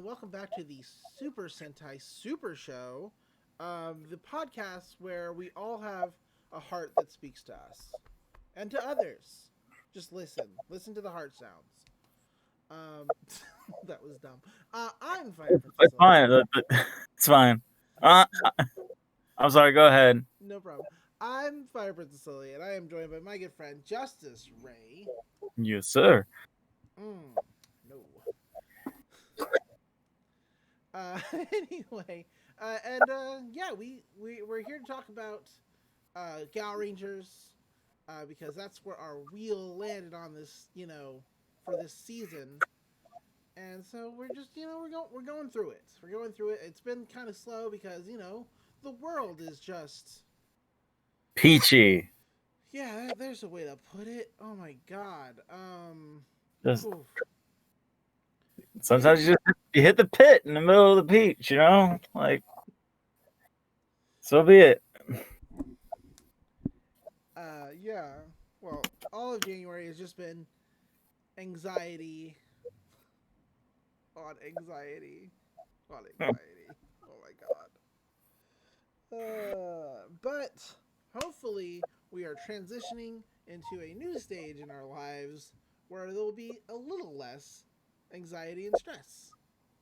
welcome back to the Super Sentai Super Show, the podcast where we all have a heart that speaks to us and to others. Just listen to the heart sounds. Um, that was dumb. I'm Fire Princess It's Lily. fine. It's fine. Uh, I'm sorry. Go ahead. No problem. I'm Fire Princess Lily, and I am joined by my good friend Justice Ray. Yes, sir. No. Anyway, yeah, we're here to talk about Gao Rangers, because that's where our wheel landed on this, for this season. And so we're just, we're going through it. We're going through it. It's been kind of slow because the world is just, Peachy. yeah. There's a way to put it. Oh my god. Just Oof. sometimes you hit the pit in the middle of the peach. Like so be it. Yeah. Well, all of January has just been anxiety on anxiety on anxiety. Oh my god. But hopefully, we are transitioning into a new stage in our lives where there will be a little less anxiety and stress.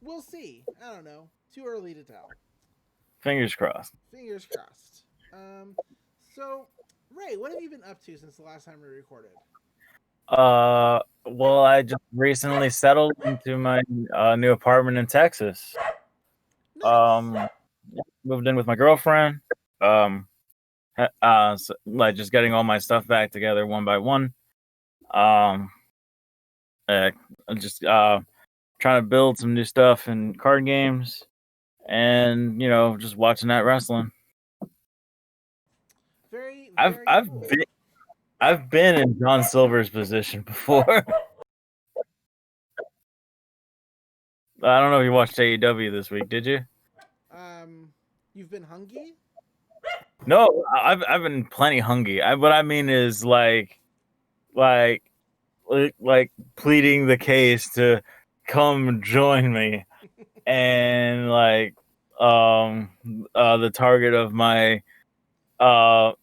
We'll see. I don't know. Too early to tell. Fingers crossed. Fingers crossed. Um, so, Ray, what have you been up to since the last time we recorded? Well, I just recently settled into my new apartment in Texas. Nice. Um, Moved in with my girlfriend. Like just getting all my stuff back together one by one. Um, uh, just trying to build some new stuff in card games, and just watching that wrestling. Very, I've very I've cool. been I've been in John Silver's position before. I don't know if you watched AEW this week, did you? Um, you've been hungry? No, I've been plenty hungry. What I mean is like like pleading the case to come join me, and the target of my uh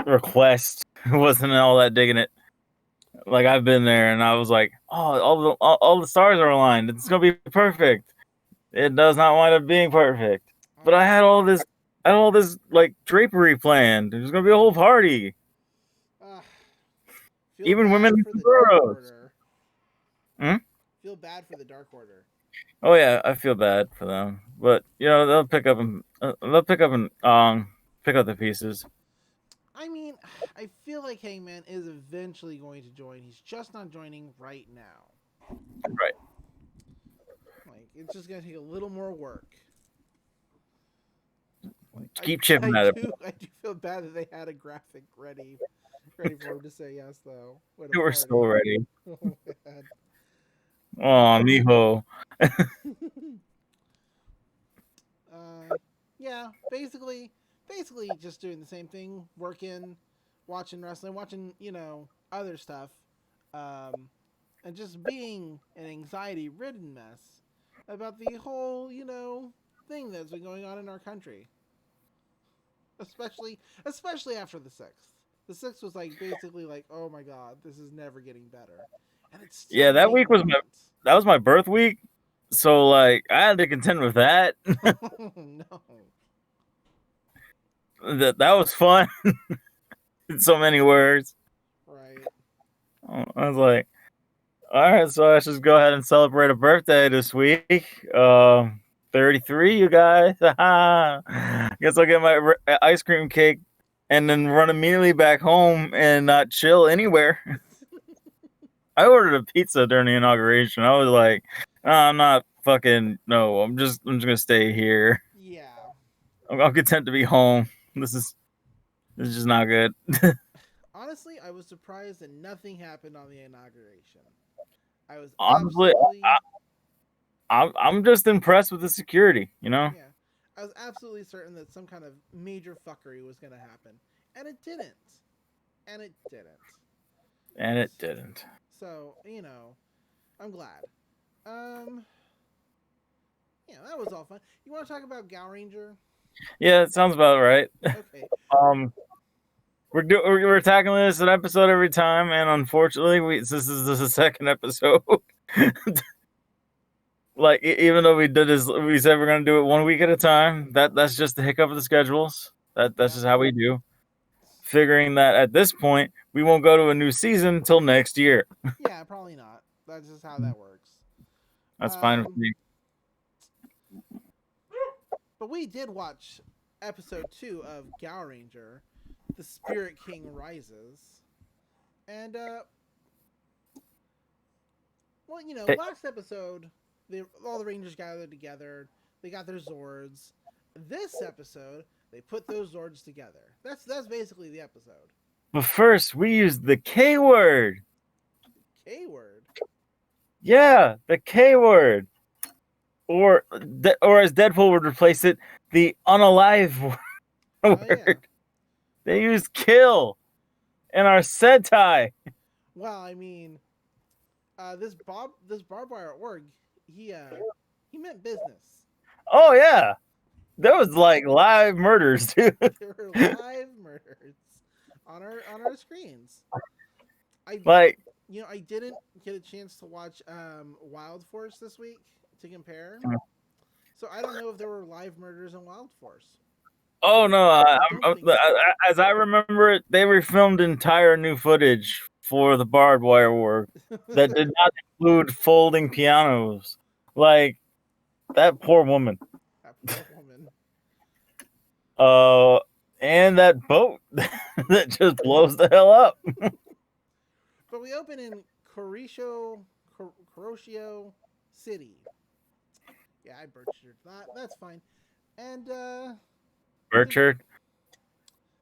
request wasn't all that digging it. Like I've been there, and I was like, oh, all the stars are aligned. It's gonna be perfect. It does not wind up being perfect. But Oh, I had all this like drapery planned. It was gonna be a whole party. uh, feel Even women bad in for the Dark sombreros. Order. Hmm? Feel bad for the Dark Order. Oh yeah, I feel bad for them, but they'll pick up the pieces. I mean, I feel like Hangman is eventually going to join. He's just not joining right now. Right. Like, it's just gonna take a little more work. Like, Keep chipping at it. I do feel bad that they had a graphic ready for him to say yes, though. What a We're so party! ready. Oh man. Oh, mijo. Uh, yeah, basically just doing the same thing, working, watching wrestling, watching other stuff, um, and just being an anxiety-ridden mess about the whole thing that's been going on in our country, especially after the sixth. The sixth was like basically like, oh my god, this is never getting better, and it's Yeah, still being not. that was my birth week, so like I had to contend with that. Oh no. That was fun in so many words. Right. I was like, all right, so I should just go ahead and celebrate a birthday this week. 33, you guys. Guess I'll get my ice cream cake and then run immediately back home and not chill anywhere. I ordered a pizza during the inauguration. I was like, I'm not fucking no. I'm just gonna stay here. Yeah. I'm content to be home. This is just not good. Honestly, I was surprised that nothing happened on the inauguration. I was Honestly, absolutely, I'm just impressed with the security. yeah, I was absolutely certain that some kind of major fuckery was going to happen, and it didn't. And it didn't. And it didn't. So I'm glad. Um, Yeah, that was all fun. You want to talk about Gaoranger? Yeah, it sounds about right. Okay. Um, we're tackling this an episode every time, and unfortunately, this is the second episode. Like even though we did this, we said we're gonna do it 1 week at a time. That's just the hiccup of the schedules. That's Yeah. just how we do. Figuring that at this point we won't go to a new season until next year. Yeah, probably not. That's just how that works. That's fine with Um, me. but we did watch episode 2 of Gaoranger, The Spirit King Rises. And well, Hey, last episode, all the Rangers gathered together. They got their Zords. This episode, they put those Zords together. That's basically the episode. but first we used the K word. K word. Yeah, the K word, or as Deadpool would replace it, the unalive Oh yeah. word. They used kill in our Sentai. Well, I mean, this Barbed Wire Org, he meant business. Oh yeah, there was like live murders too. There were live murders on our screens. I Like, I didn't get a chance to watch Wild Force this week to compare, so I don't know if there were live murders in Wild Force. oh no, I don't think so. as I remember it, they refilmed entire new footage for the Barbed Wire Org that did not include folding pianos. Like that poor woman. That poor woman. And that boat that just blows the hell up. But we open in Kuroshio City. Yeah, I butchered that. That's fine. And Burchard.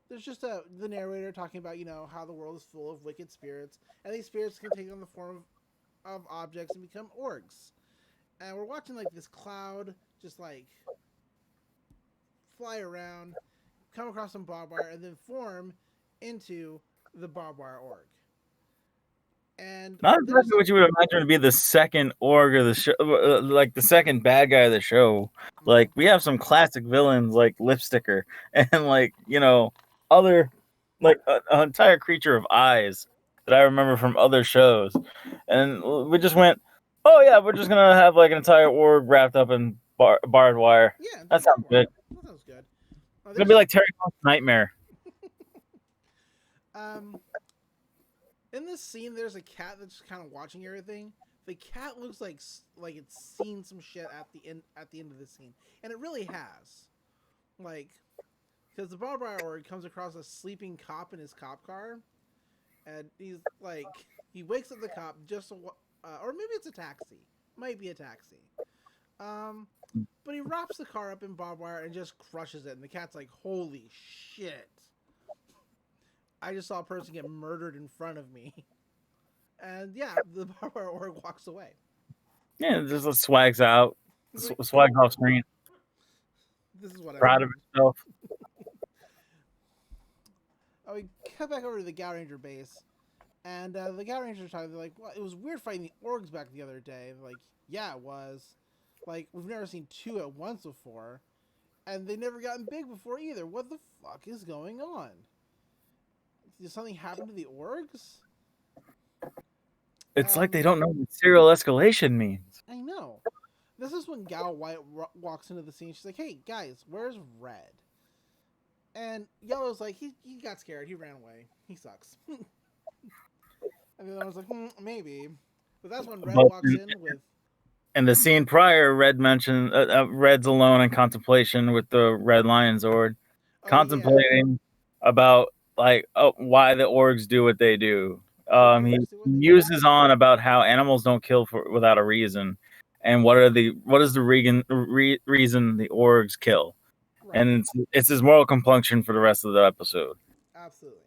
there's just the narrator talking about how the world is full of wicked spirits, and these spirits can take on the form of objects and become orgs. And we're watching like this cloud just like fly around, come across some barbed wire, and then form into the Barbed Wire Org. And Not there's exactly what you would imagine to be the second org of the show, like the second bad guy of the show. Like we have some classic villains like Lipsticker and other like an entire creature of eyes that I remember from other shows, and we just went, oh yeah, we're just gonna have like an entire org wrapped up in barbed wire. yeah, That sounds good. that sounds good. It's gonna be like Terry Funk's Nightmare. um in this scene, there's a cat that's just kind of watching everything. The cat looks like it's seen some shit at the end of the scene, and it really has. Like, because the Barbed Wire Org comes across a sleeping cop in his cop car, and he's like, he wakes up the cop just to, or maybe it's a taxi, might be a taxi. But he wraps the car up in barbed wire and just crushes it, and the cat's like, "Holy shit! I just saw a person get murdered in front of me." And yeah, the Barbed Wire Org walks away. Yeah, just swags out, swags off screen, This is what I proud of wanted. himself. We cut back over to the Gaoranger base, and the Gaorangers are talking. They're like, "Well, it was weird fighting the orgs back the other day." They're like, "Yeah, it was. Like, we've never seen two at once before, and they never gotten big before either. What the fuck is going on? Did something happen to the orgs?" It's like they don't know what serial escalation means. I know. This is when Gao White walks into the scene. She's like, "Hey guys, where's Red?" And Yellow's like, he got scared. He ran away. He sucks. And then I was like, maybe. But that's when Red walks in with. And the scene prior, Red mentioned Red's alone in contemplation with the Red Lion Zord, contemplating about like why the orgs do what they do. He muses on about how animals don't kill without a reason, and what is the reason the orgs kill, and it's his moral compunction for the rest of the episode. Absolutely.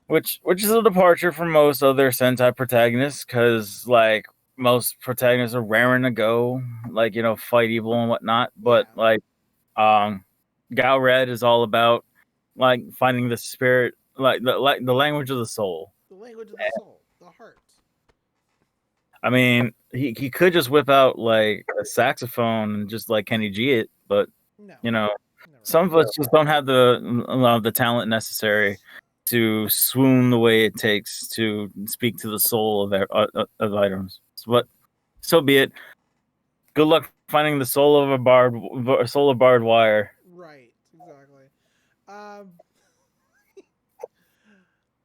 Which is a departure from most other Sentai protagonists, because like most protagonists are raring to go, like fight evil and whatnot. But like, Gao Red is all about like finding the spirit, like the language of the soul. The language of the soul, the heart. I mean, he could just whip out like a saxophone and just like Kenny G it, but No, you know, never some of mind. us just don't have the talent necessary to swoon the way it takes to speak to the soul of items. But so be it. Good luck finding the soul of barbed wire. Right, exactly. Um,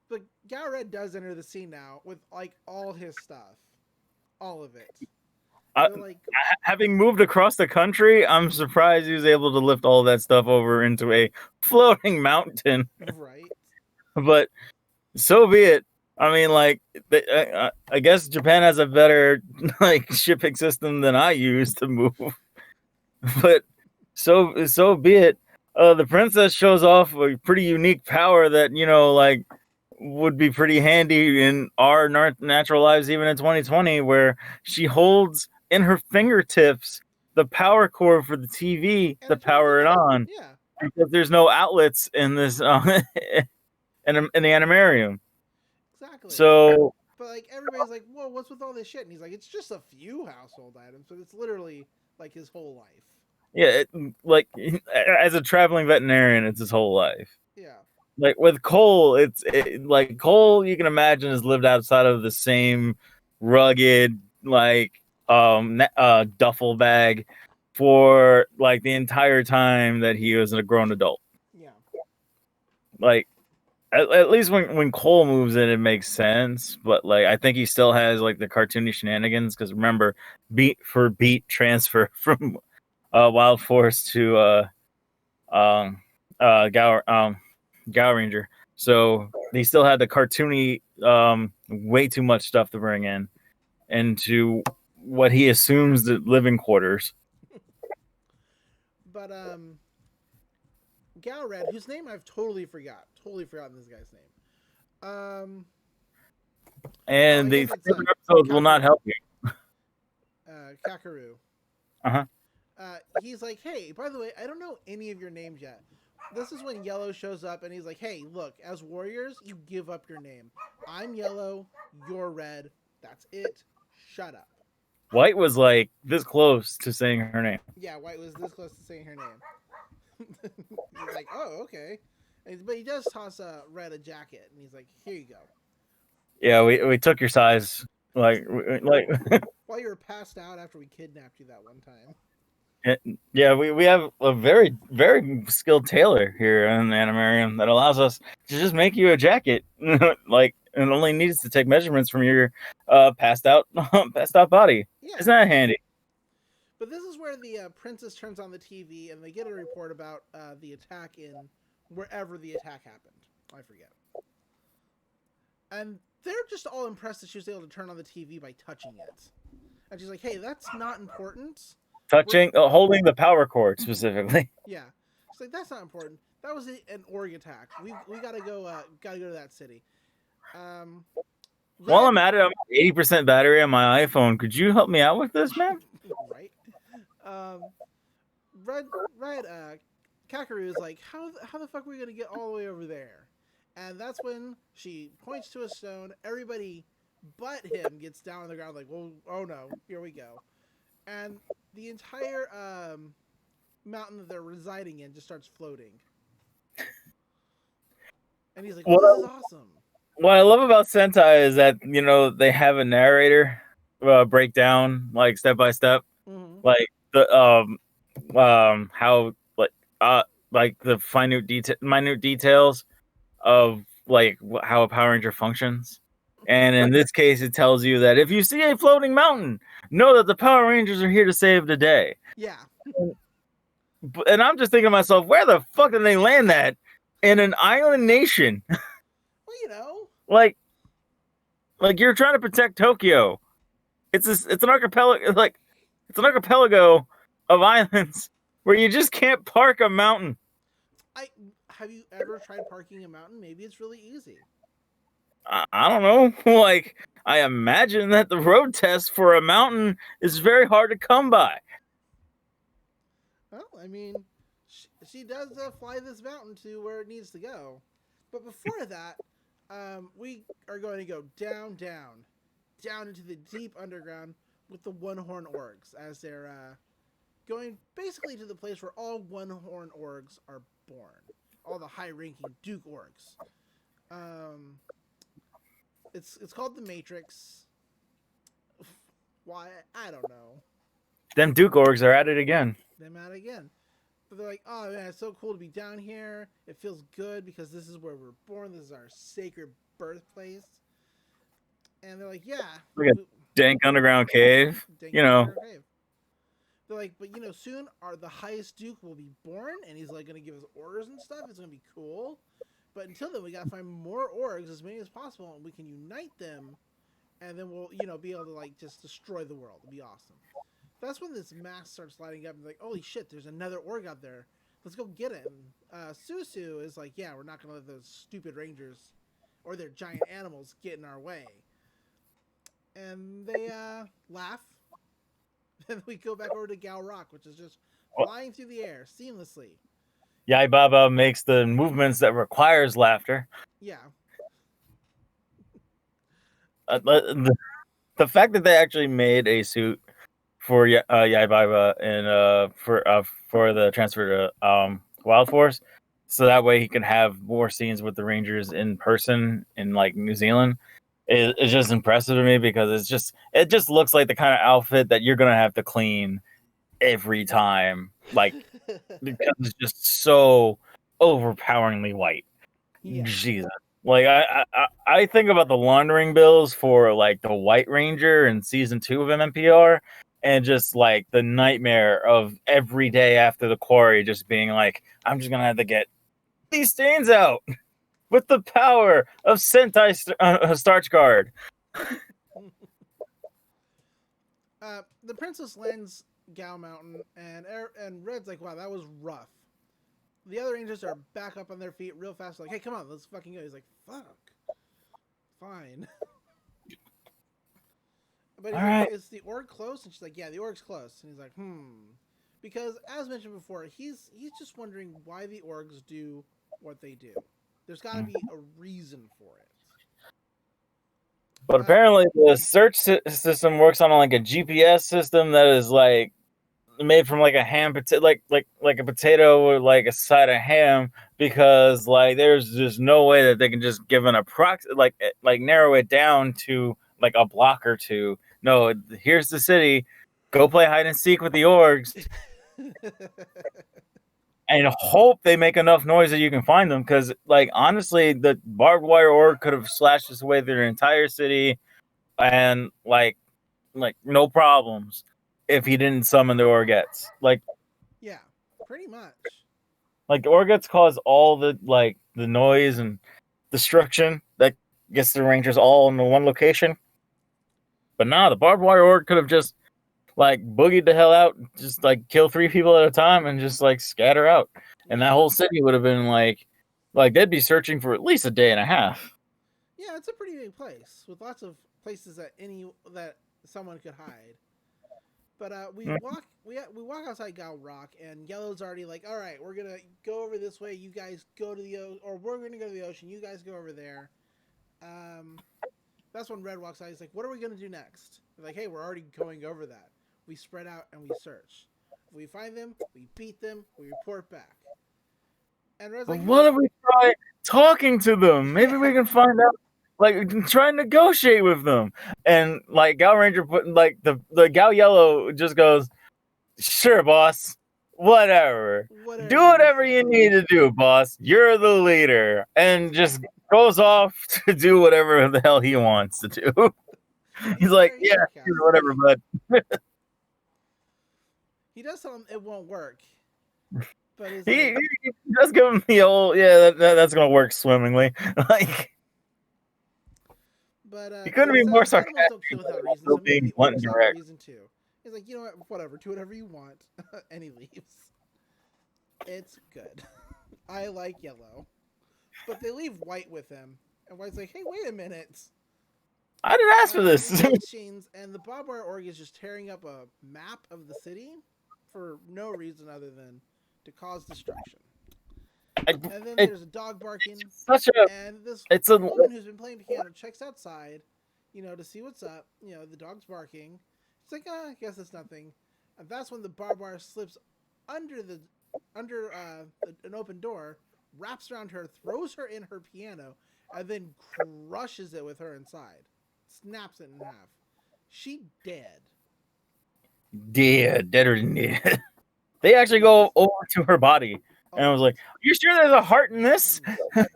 but Gao Red does enter the scene now with like all his stuff, all of it. I, They're like, Having moved across the country, I'm surprised he was able to lift all that stuff over into a floating mountain. right, But so be it. I mean, like, I guess Japan has a better like shipping system than I use to move. But so be it. The princess shows off a pretty unique power that like would be pretty handy in our natural lives, even in 2020, where she holds in her fingertips the power cord for the TV and to it turns power it on. on Yeah, because there's no outlets in this in the animarium. exactly. So But like everybody's like, whoa, what's with all this shit? And he's like, it's just a few household items, but it's literally like his whole life. yeah, like as a traveling veterinarian, it's his whole life. Yeah, Like with Cole, like Cole, you can imagine has lived outside of the same rugged like duffel bag for like the entire time that he was a grown adult. yeah, Like at least when Cole moves in, it makes sense. But like I think he still has like the cartoony shenanigans because remember, beat for beat transfer from Wild Force to um Gaoranger. So they still had the cartoony, way too much stuff to bring in into what he assumes the living quarters. but Gao Red, whose name I've totally forgotten this guy's name. I And the guess it's further episodes will not help you. Kakaru. Uh huh. He's like, hey, by the way, I don't know any of your names yet. This is when Yellow shows up and he's like, hey, look, as warriors, you give up your name. I'm Yellow, you're Red. That's it. Shut up. White was like this close to saying her name. Yeah, White was this close to saying her name. He's like, oh, okay. But he does toss Red a jacket and he's like, here you go. Yeah, we took your size. Like While you were passed out after we kidnapped you that one time. yeah, we have a very skilled tailor here in the Animarium that allows us to just make you a jacket. Like and only needs to take measurements from your passed out body. Yeah. Isn't that handy? But this is where the princess turns on the TV and they get a report about the attack in wherever the attack happened. I forget. And they're just all impressed that she was able to turn on the TV by touching it. And she's like, hey, that's not important. Touching, holding the power cord specifically. Yeah. She's like, that's not important. That was an org attack. We gotta go to that city. While I'm at it, I'm 80% battery on my iPhone. Could you help me out with this, man? Right. Red Kakaru is like, how the fuck are we gonna get all the way over there? And that's when she points to a stone. Everybody but him gets down on the ground like, well, oh no, here we go. And the entire mountain that they're residing in just starts floating. And he's like, well, this is awesome. What I love about Sentai is that, they have a narrator break down, like, step by step. Mm-hmm. Like, the, how, like the minute details of, like, how a Power Ranger functions. And in this case, it tells you that if you see a floating mountain, know that the Power Rangers are here to save the day. Yeah. And I'm just thinking to myself, where the fuck did they land that in an island nation? Well, like you're trying to protect Tokyo. It's an archipelago, it's an archipelago of islands where you just can't park a mountain. Have you ever tried parking a mountain? Maybe it's really easy. I don't know. Like, I imagine that the road test for a mountain is very hard to come by. Well, I mean, she does fly this mountain to where it needs to go. But before that, we are going to go down down into the deep underground with the one-horn orgs as they're going basically to the place where all one-horn orgs are born. All the high-ranking Duke orgs. It's called the Matrix. Why? I don't know. Them Duke orgs are at it again. Them out again. But they're like, oh man, it's so cool to be down here. It feels good because this is where we're born. This is our sacred birthplace. And they're like, yeah. Like a dank underground cave. You know. Cave. They're like, but soon the highest Duke will be born, and he's like gonna give us orders and stuff. It's gonna be cool. But until then, we gotta find more orgs, as many as possible, and we can unite them, and then we'll, be able to like just destroy the world. It'll be awesome. That's when this mass starts lighting up and like, holy shit, there's another org out there. Let's go get it. And Susu is like, yeah, we're not gonna let those stupid rangers or their giant animals get in our way. And they laugh. Then we go back over to Gao Rock, which is just flying through the air seamlessly. Yai Baba makes the movements that requires laughter. Yeah. The fact that they actually made a suit for Yai Baba and for the transfer to Wild Force, so that way he can have more scenes with the Rangers in person in like New Zealand. It's just impressive to me because it just looks like the kind of outfit that you're gonna have to clean every time, like because it's just so overpoweringly white. Yeah. Jesus, like I think about the laundering bills for like the White Ranger in season 2 of MMPR, and just like the nightmare of every day after the quarry, just being like, I'm just gonna have to get these stains out. With the power of Sentai Starch Guard. The princess lands Gao Mountain, and Red's like, wow, that was rough. The other rangers are back up on their feet real fast, like, hey, come on, let's fucking go. He's like, fuck. Fine. But he's like, is the org close? And she's like, yeah, the org's close. And he's like, Because, as mentioned before, he's just wondering why the orgs do what they do. There's got to be a reason for it. But apparently the search system works on like a GPS system that is like made from like a ham potato, like a potato or like a side of ham, because like there's just no way that they can just give an like narrow it down to like a block or two. No, here's the city. Go play hide and seek with the orgs. And hope they make enough noise that you can find them, because, like, honestly, the Barbed Wire Org could have slashed its way through the entire city, and like no problems if he didn't summon the Orgettes. Like, yeah, pretty much. Like the Orgettes cause all the the noise and destruction that gets the Rangers all in the one location. But nah, the Barbed Wire Org could have just like boogied the hell out, just like kill 3 people at a time and just like scatter out. And that whole city would have been like they'd be searching for at least a day and a half. Yeah, it's a pretty big place with lots of places that someone could hide. But we walk outside Gao Rock, and Yellow's already like, all right, we're gonna go over this way. You guys go to the ocean, or we're gonna go to the ocean. You guys go over there. That's when Red walks out. He's like, what are we gonna do next? We're like, hey, we're already going over that. We spread out and we search. If we find them, we beat them, we report back. And Red's like, what if we try talking to them? Maybe we can find out, like, try and negotiate with them. And like Gaoranger put like the Gao Yellow just goes, sure, boss. Whatever. Do whatever you need to do, boss. You're the leader. And just goes off to do whatever the hell he wants to do. He's like, yeah, whatever, bud. He does tell him it won't work. But he does give him the old, yeah, that's gonna work swimmingly. Like, but he couldn't be more sarcastic. Don't kill without reason, so maybe orcs have a reason too. He's like, you know what, whatever, do whatever you want. And he leaves. It's good. I like Yellow. But they leave White with him. And White's like, hey, wait a minute. I didn't ask for this. And the Barbed Wire Org is just tearing up a map of the city for no reason other than to cause destruction. And then there's a dog barking. And this woman who's been playing piano checks outside, to see what's up. The dog's barking. It's like, I guess it's nothing. And that's when the barbed wire slips under the under an open door, wraps around her, throws her in her piano, and then crushes it with her inside. Snaps it in half. She dead. Deader than dead. They actually go over to her body, and I was like, "You sure there's a heart in this?" Pause.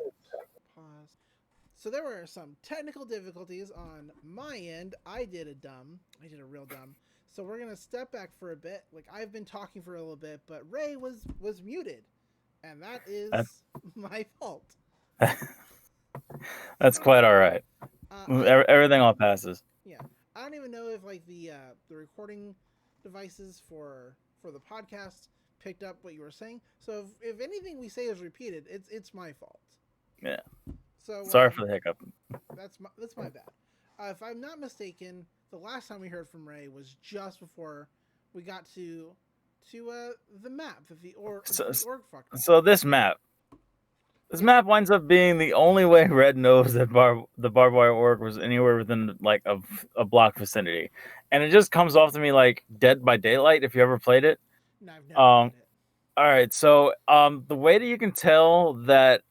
So there were some technical difficulties on my end. I did a real dumb. So we're gonna step back for a bit. Like, I've been talking for a little bit, but Ray was muted, and that is my fault. That's quite all right. Everything all passes. Yeah, I don't even know if like the recording devices for the podcast picked up what you were saying. So if anything we say is repeated, it's my fault. Yeah. So sorry for the hiccup. That's my bad. If I'm not mistaken, the last time we heard from Ray was just before we got to the map that the org fucked up. So this map winds up being the only way Red knows that the Barbed Wire Org was anywhere within like a block vicinity, and it just comes off to me like Dead by Daylight. If you ever played it, no, I've never played it. All right, so the way that you can tell that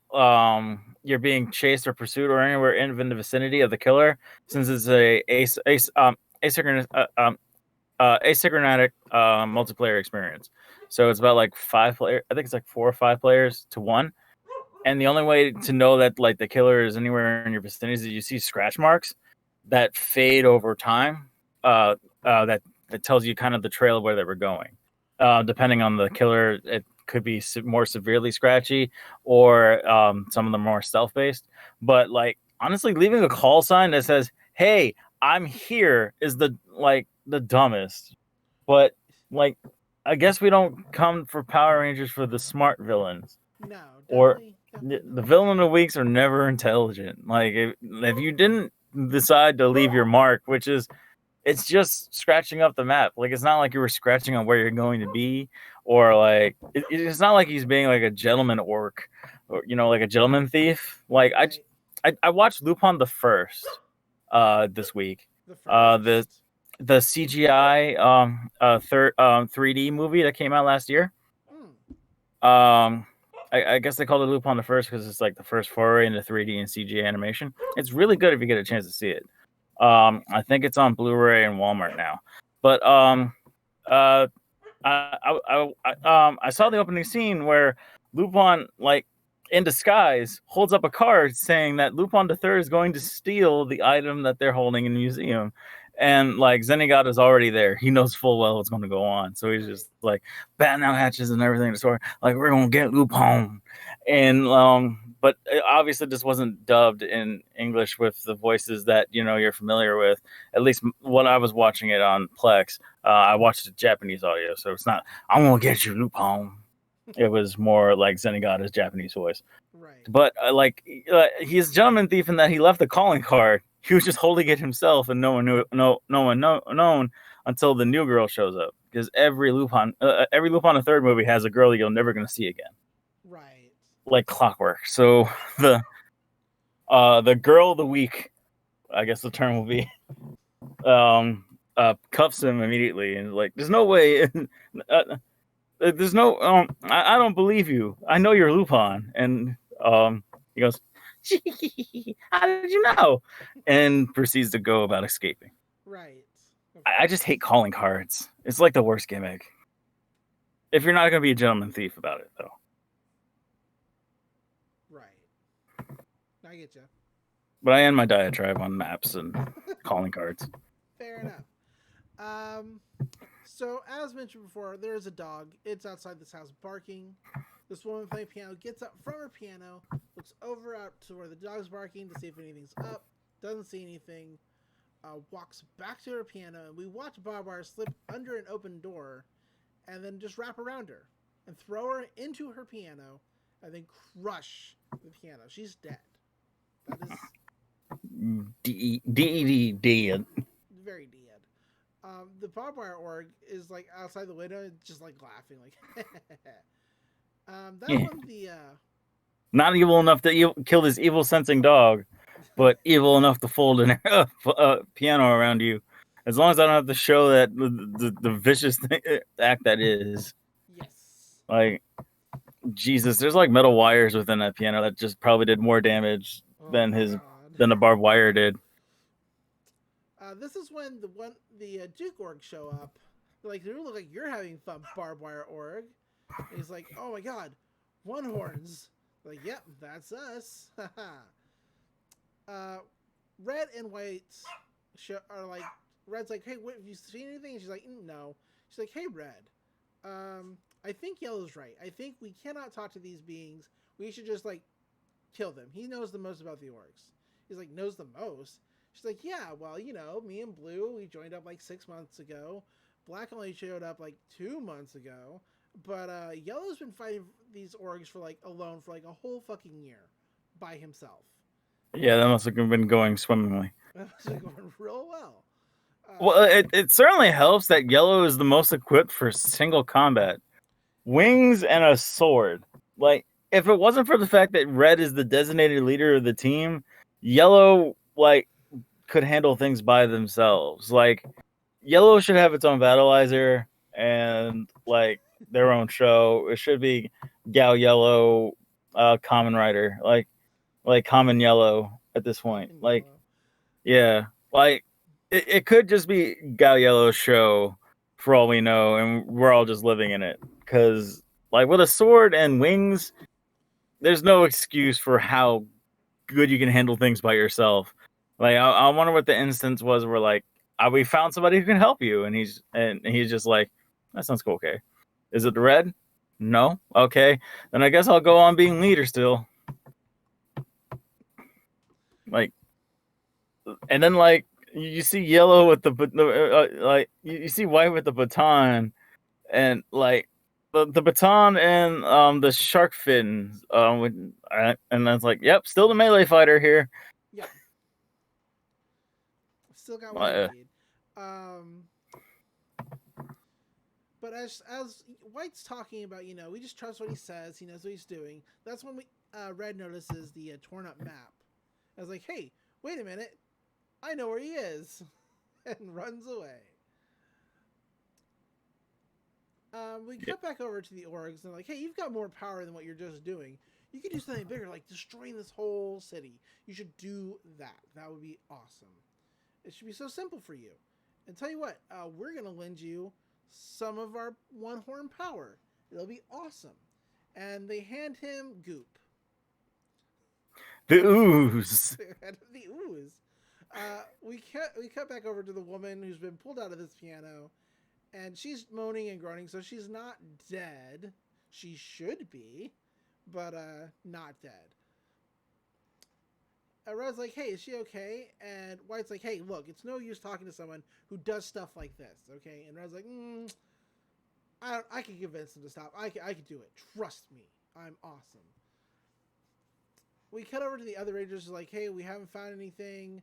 you're being chased or pursued or anywhere in the vicinity of the killer, since it's asynchronatic multiplayer experience. So it's about like 5 players. I think it's like 4 or 5 players to 1. And the only way to know that like the killer is anywhere in your vicinity is that you see scratch marks that fade over time. That tells you kind of the trail of where they were going. Depending on the killer, it could be more severely scratchy, or some of them more stealth-based. But like honestly, leaving a call sign that says, "Hey, I'm here," is the dumbest. But like, I guess we don't come for Power Rangers for the smart villains. No, definitely the villain of the weeks are never intelligent. Like if you didn't decide to leave your mark, which is, it's just scratching up the map. Like, it's not like you were scratching on where you're going to be, or like it's not like he's being like a gentleman orc, or like a gentleman thief. Like I watched Lupin the First this week. The CGI 3D movie that came out last year. I guess they called it Lupin the First because it's like the first foray into 3D and CGI animation. It's really good if you get a chance to see it. I think it's on Blu-ray and Walmart now. But I saw the opening scene where Lupin, like in disguise, holds up a card saying that Lupin III is going to steal the item that they're holding in the museum. And like Zenigata is already there. He knows full well what's going to go on. So he's just like batting out hatches and everything to sort, like, we're going to get Lupin. And but obviously this wasn't dubbed in English with the voices that you're familiar with. At least when I was watching it on Plex, I watched the Japanese audio, so it's not "I'm gonna get you, Lupin." It was more like Zenigata's Japanese voice. Right. But he's a gentleman thief in that he left the calling card. He was just holding it himself, and no one known until the new girl shows up. Because every Lupin the Third movie has a girl you're never gonna see again. Right. Like clockwork. So the girl of the week, I guess the term will be, cuffs him immediately and like, there's no way, there's no, I don't believe you. I know you're Lupin. And he goes, how did you know? And proceeds to go about escaping. Right. I just hate calling cards. It's like the worst gimmick. If you're not going to be a gentleman thief about it, though. Right. I get you. But I end my diatribe on maps and calling cards. Fair enough. So as mentioned before, there is a dog. It's outside this house barking. This woman playing piano gets up from her piano, looks over out to where the dog's barking to see if anything's up. Doesn't see anything. Walks back to her piano, and we watch Barbed Wire slip under an open door, and then just wrap around her and throw her into her piano, and then crush the piano. She's dead. That is dead. Very dead. The Barbed Wire Org is like outside the window, just like laughing, like. That one, the not evil enough to kill this evil sensing dog. but evil enough to fold an piano around you. As long as I don't have to show that the vicious act that is. Yes. Like, Jesus, there's like metal wires within that piano that just probably did more damage Oh than God. the barbed wire did. This is when the Duke Org show up. They're like, you look like you're having fun, Barbed Wire Org. And he's like, oh my God, one horns. Like, yep, that's us. Red and White are like, Red's like, hey, what, have you seen anything? And she's like, no. She's like, hey, Red, I think Yellow's right. I think we cannot talk to these beings. We should just like kill them. He knows the most about the orcs. He's like, knows the most. She's like, yeah, well, me and Blue, we joined up like 6 months ago. Black only showed up like 2 months ago. But Yellow's been fighting these orgs for like alone for like a whole fucking year by himself. Yeah, that must have been going swimmingly. That was going real well. Well, it certainly helps that Yellow is the most equipped for single combat. Wings and a sword. Like, if it wasn't for the fact that Red is the designated leader of the team, Yellow, like, could handle things by themselves. Like, Yellow should have its own battleizer and, like, their own show. It should be Gao Yellow, Common Rider. Like Common Yellow at this point. Like, yeah. Like, it could just be Gao Yellow's show for all we know, and we're all just living in it. Because, like, with a sword and wings, there's no excuse for how good you can handle things by yourself. Like, I wonder what the instance was where, like, we found somebody who can help you, and he's just like, that sounds cool. Okay, is it the Red? No. Okay, then I guess I'll go on being leader still. Like, and then like you see Yellow with like you see White with the baton, and like the baton and the shark fin, and that's like, yep, still the melee fighter here. Yeah, still got what you need. But as White's talking about, we just trust what he says. He knows what he's doing. That's when Red notices the torn up map. I was like, hey, wait a minute, I know where he is, and runs away. We cut back over to the orgs and like, hey, you've got more power than what you're just doing. You could do something bigger, like destroying this whole city. You should do that. That would be awesome. It should be so simple for you. And tell you what, we're gonna lend you some of our one horn power. It'll be awesome. And they hand him goop. The ooze. The ooze. We cut back over to the woman who's been pulled out of this piano, and she's moaning and groaning. So she's not dead. She should be, but not dead. Red's like, hey, is she okay? And White's like, hey, look, it's no use talking to someone who does stuff like this, okay? And Red's like, I can convince him to stop. I can do it. Trust me. I'm awesome. We cut over to the other Rangers, like, hey, we haven't found anything.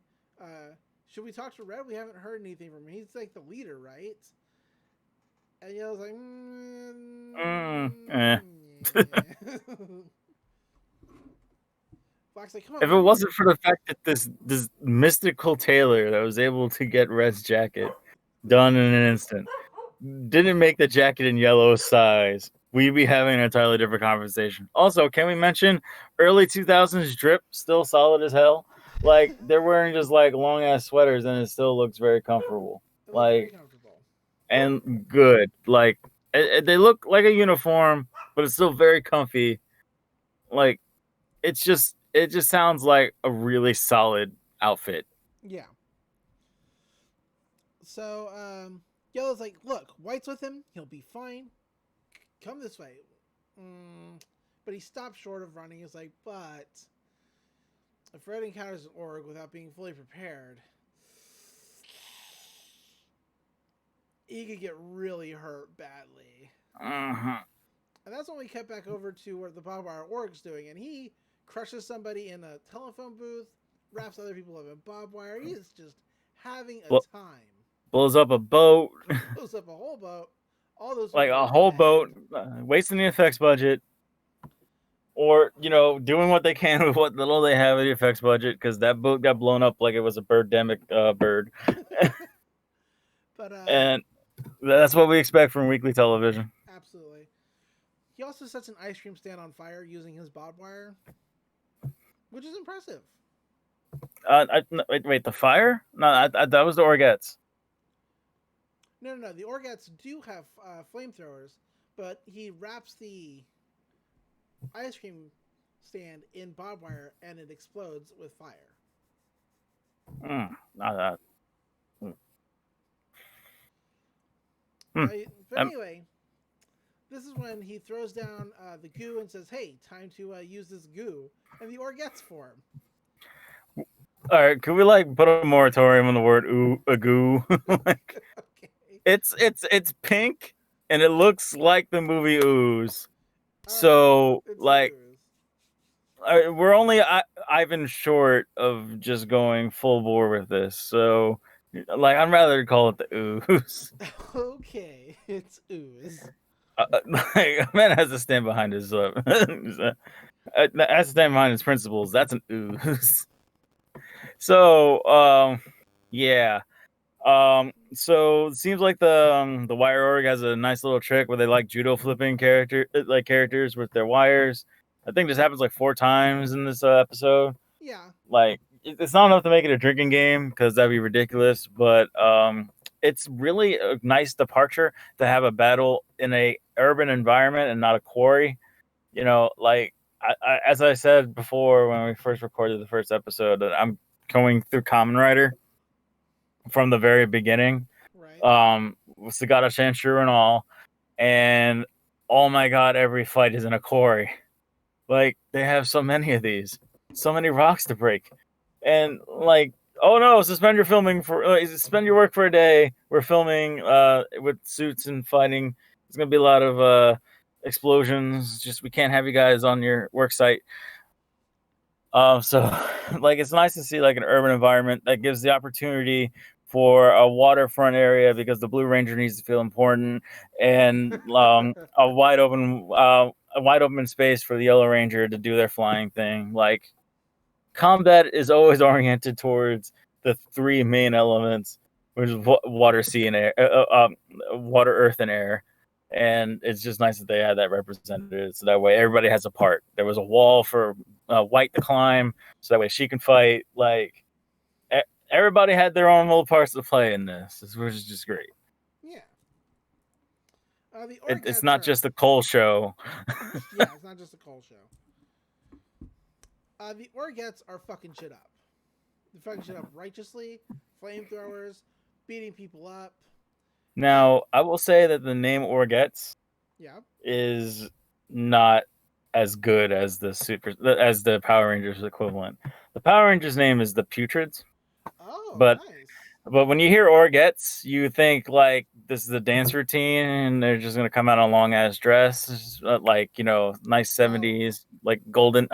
Should we talk to Red? We haven't heard anything from him. He's like the leader, right? And Yellow's like, yeah. Black's like, come on. If it wasn't for the fact that this mystical tailor that was able to get Red's jacket done in an instant didn't make the jacket in Yellow's size, we'd be having an entirely different conversation. Also, can we mention early 2000s drip still solid as hell? Like, they're wearing just like long ass sweaters and it still looks very comfortable. Like, very comfortable. And good. Like, they look like a uniform, but it's still very comfy. Like, it just sounds like a really solid outfit. Yeah. So, Yellow's like, look, White's with him. He'll be fine. Come this way. But he stopped short of running. He's like, but if Red encounters an org without being fully prepared, he could get really hurt badly. Uh-huh. And that's when we cut back over to where the Barbed Wire Org's doing, and he crushes somebody in a telephone booth, wraps other people up in barbed wire. He is just having a time. Blows up a boat. Blows up a whole boat. All those like a whole boat, wasting the effects budget. or doing what they can with what little they have of the effects budget, because that boat got blown up like it was a birdemic bird, But and that's what we expect from weekly television. absolutely. He also sets an ice cream stand on fire using his barbed wire, which is impressive. No, wait, the fire? No, that was the Orgettes. No. The Orgats do have flamethrowers, but he wraps the ice cream stand in barbed wire and it explodes with fire. Not that. Uh, Hmm. but anyway, this is when he throws down the goo and says, "Hey, time to use this goo," and the Orgets form. All right, could we put a moratorium on the word goo? Like, Okay. it's pink and it looks like the movie Ooze. All right. So It's an ooze. we're only Ivan short of just going full bore with this. So I'd rather call it the Ooze. Okay, it's ooze. A man has to stand behind his has to stand behind his principles. That's an Ooze. So yeah. So it seems like the Wire Org has a nice little trick where they like judo flipping characters with their wires. I think this happens 4 times in this episode. Yeah. It's not enough to make it a drinking game because that'd be ridiculous, but it's really a nice departure to have a battle in a urban environment and not a quarry. As I said before when we first recorded the first episode, that I'm going through Kamen Rider from the very beginning. Right. With Sagata Shanshuru and all, and oh my god, every fight is in a quarry. They have so many of these, so many rocks to break, and oh no, suspend your filming suspend your work for a day. We're filming with suits and fighting. There's gonna be a lot of explosions. Just we can't have you guys on your work site. So it's nice to see an urban environment that gives the opportunity for a waterfront area because the Blue Ranger needs to feel important, and a wide open space for the Yellow Ranger to do their flying thing. Combat is always oriented towards the 3 main elements, which is water, sea, and air. Water, earth, and air. And it's just nice that they had that represented, so that way everybody has a part. There was a wall for White to climb, so that way she can fight. Everybody had their own little parts to play in this, which is just great. Yeah. The It's not just a Cole show. Yeah, it's not just a Cole show. The Orgets are fucking shit up. They're fucking shit up righteously. Flamethrowers, beating people up. Now, I will say that the name Orgets is not as good as the Power Rangers equivalent. The Power Rangers name is the Putrids. Oh, but nice. But when you hear Orgets, you think this is a dance routine and they're just gonna come out in a long ass dress, nice 70s, golden,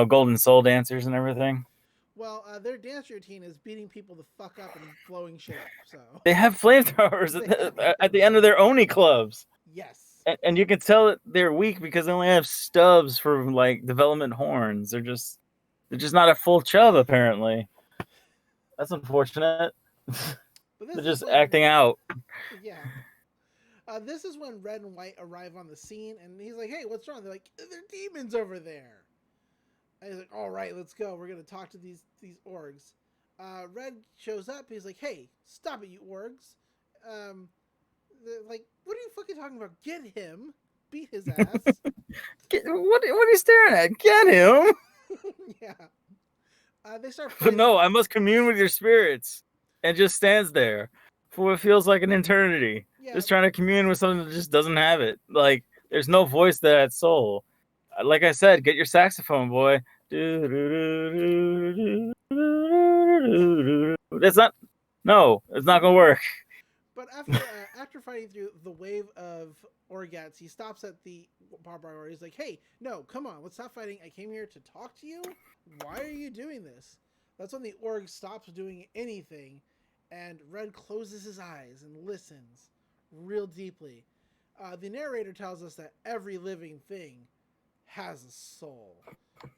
golden soul dancers and everything. Well, their dance routine is beating people the fuck up and blowing shit up. So they have flamethrowers at the end of their Oni clubs. Yes. And you can tell that they're weak because they only have stubs for development horns. They're just not a full chub apparently. That's unfortunate. They're just acting out. Yeah. This is when Red and White arrive on the scene, and he's like, "Hey, what's wrong?" They're like, "There are demons over there." And he's like, "All right, let's go. We're gonna talk to these orgs." Red shows up. He's like, "Hey, stop it, you orgs!" Like, what are you fucking talking about? Get him, beat his ass. What are you staring at? Get him. Yeah. They start fighting. But no, I must commune with your spirits, and just stands there for what feels like an eternity. Yeah. Just trying to commune with something that just doesn't have it. There's no voice to that soul. Like I said, get your saxophone, boy. It's not. No, it's not gonna work. But after fighting through the wave of Orgats, he stops at the Barbed Wire Org. He's like, "Hey, no, come on, let's stop fighting. I came here to talk to you. Why are you doing this?" That's when the Org stops doing anything, and Red closes his eyes and listens real deeply. The narrator tells us that every living thing has a soul,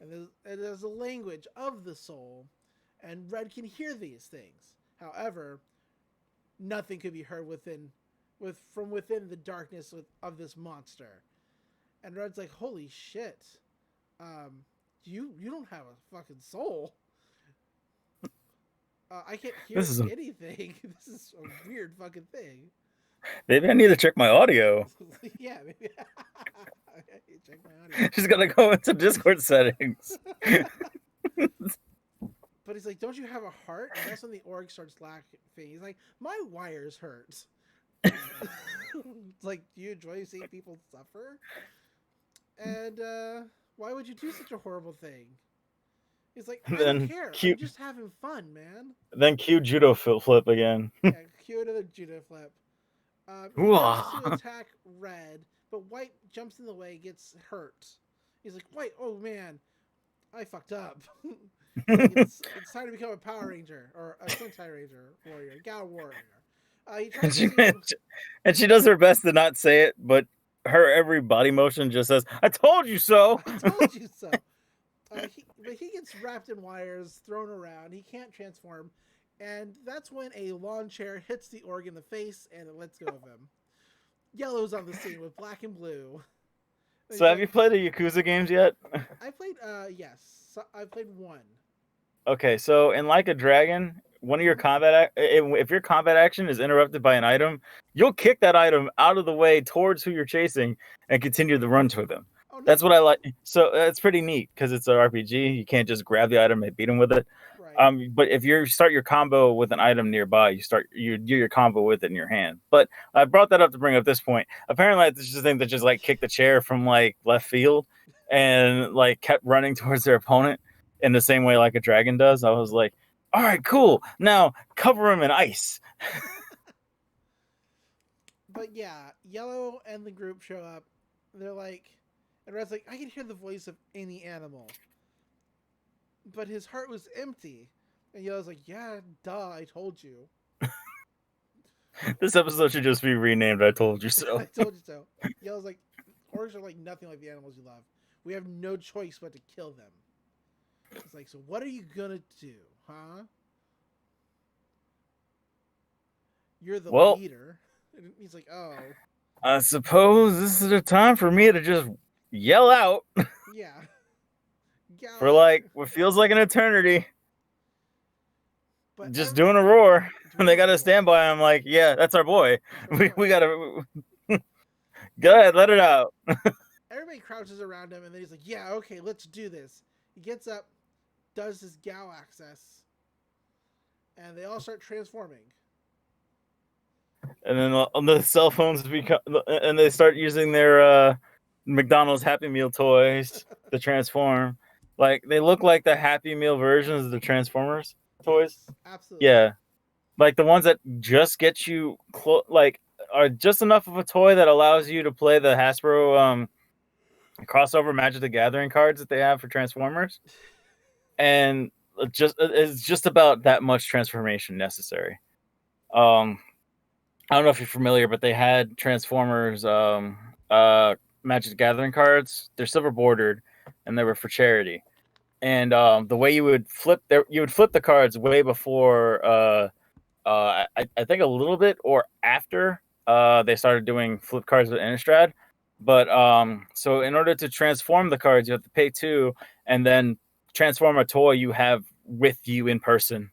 and there's a language of the soul, and Red can hear these things. However, nothing could be heard from within the darkness of this monster. And Red's like, "Holy shit, you don't have a fucking soul. I can't hear This is a, anything. This is a weird fucking thing." maybe I need to check my audio. Yeah, maybe. Check my audio. She's gotta go into Discord settings. But he's like, "Don't you have a heart?" And that's when the org starts laughing. He's like, "My wires hurt." It's like, do you enjoy seeing people suffer? And why would you do such a horrible thing? He's like, "I don't Then care. I'm cute. just having fun, man." Then cute judo flip again. Yeah, cue another judo flip. He goes to attack Red, but White jumps in the way, gets hurt. He's like, "White, oh man, I fucked up." It's time to become a Power Ranger or a Sentai Ranger warrior, Gao Warrior. He tries to. And she does her best to not say it, but her every body motion just says, "I told you so." I told you so. But he gets wrapped in wires, thrown around. He can't transform, and that's when a lawn chair hits the org in the face, and it lets go of him. Yellow's on the scene with black and blue. So have you played the Yakuza games yet? I played. Yes, I played one. Okay, so in Like a Dragon, one of your if your combat action is interrupted by an item, you'll kick that item out of the way towards who you're chasing and continue the run toward them. Oh, nice. That's what I like. So that's pretty neat because it's an RPG. You can't just grab the item and beat them with it. Right. But if you start your combo with an item nearby, you do your combo with it in your hand. But I brought that up to bring up this point. Apparently, this is a thing that just like kicked the chair from like left field and like kept running towards their opponent in the same way like a dragon does. I was like, all right, cool. Now cover him in ice. But yeah, Yellow and the group show up. They're like, and Red's like, "I can hear the voice of any animal." But his heart was empty. And Yellow's like, "Yeah, duh, I told you." This episode should just be renamed "I Told You So." I told you so. Yellow's like, "Orcs are like nothing like the animals you love. We have no choice but to kill them." It's like, "So what are you gonna do, huh? You're the leader." And he's like, "Oh." I suppose this is the time for me to just yell out. Yeah. For like what feels like an eternity. But just doing a roar. And they gotta stand by him like, yeah, that's our boy. We gotta go ahead, let it out. Everybody crouches around him and then he's like, "Yeah, okay, let's do this." He gets up, does his Gao access, and they all start transforming. And then the cell phones become, and they start using their McDonald's Happy Meal toys to transform. Like they look like the Happy Meal versions of the Transformers toys. Yes, absolutely. Yeah, like the ones that just get you like are just enough of a toy that allows you to play the Hasbro crossover Magic the Gathering cards that they have for Transformers, and it's just about that much transformation necessary. I don't know if you're familiar, but they had Transformers Magic the Gathering cards. They're silver bordered, and they were for charity. And the way you would flip the cards way before I think a little bit or after they started doing flip cards with Innistrad. But so in order to transform the cards, you have to pay 2 and then transform a toy you have with you in person.